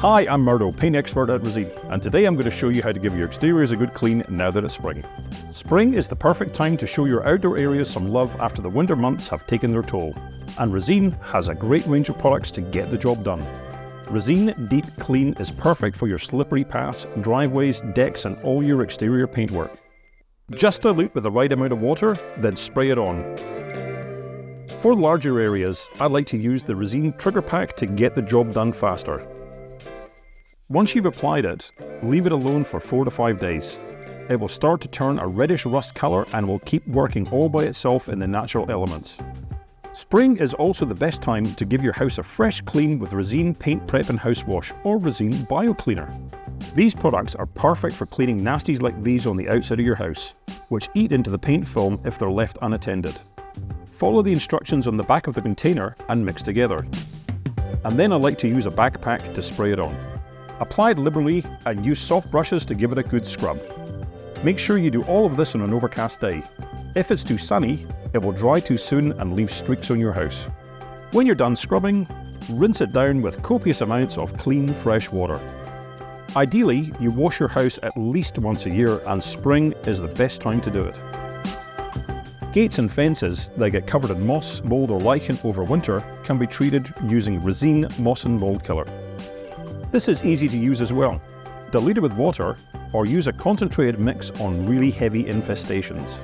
Hi, I'm Murdo, paint expert at Resene, and today I'm going to show you how to give your exteriors a good clean now that it's spring. Spring is the perfect time to show your outdoor areas some love after the winter months have taken their toll, and Resene has a great range of products to get the job done. Resene Deep Clean is perfect for your slippery paths, driveways, decks and all your exterior paintwork. Just dilute with the right amount of water, then spray it on. For larger areas, I like to use the Resene Trigger Pack to get the job done faster. Once you've applied it, leave it alone for 4 to 5 days. It will start to turn a reddish rust colour and will keep working all by itself in the natural elements. Spring is also the best time to give your house a fresh clean with Resene Paint Prep and House Wash or Resene Bio Cleaner. These products are perfect for cleaning nasties like these on the outside of your house, which eat into the paint film if they're left unattended. Follow the instructions on the back of the container and mix together. And then I like to use a backpack to spray it on. Apply it liberally and use soft brushes to give it a good scrub. Make sure you do all of this on an overcast day. If it's too sunny, it will dry too soon and leave streaks on your house. When you're done scrubbing, rinse it down with copious amounts of clean, fresh water. Ideally, you wash your house at least once a year, and spring is the best time to do it. Gates and fences that get covered in moss, mould or lichen over winter can be treated using Resene Moss and Mould Killer. This is easy to use as well. Dilute it with water or use a concentrated mix on really heavy infestations.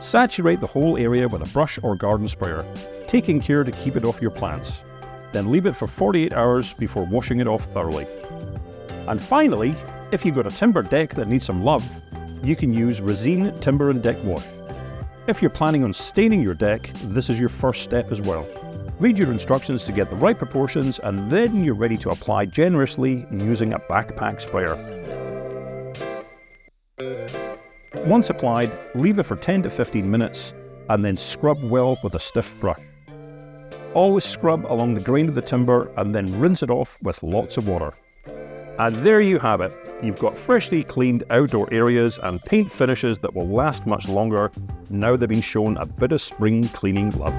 Saturate the whole area with a brush or garden sprayer, taking care to keep it off your plants. Then leave it for 48 hours before washing it off thoroughly. And finally, if you've got a timber deck that needs some love, you can use Resene Timber and Deck Wash. If you're planning on staining your deck, this is your first step as well. Read your instructions to get the right proportions, and then you're ready to apply generously using a backpack sprayer. Once applied, leave it for 10 to 15 minutes and then scrub well with a stiff brush. Always scrub along the grain of the timber and then rinse it off with lots of water. And there you have it. You've got freshly cleaned outdoor areas and paint finishes that will last much longer now they've been shown a bit of spring cleaning love.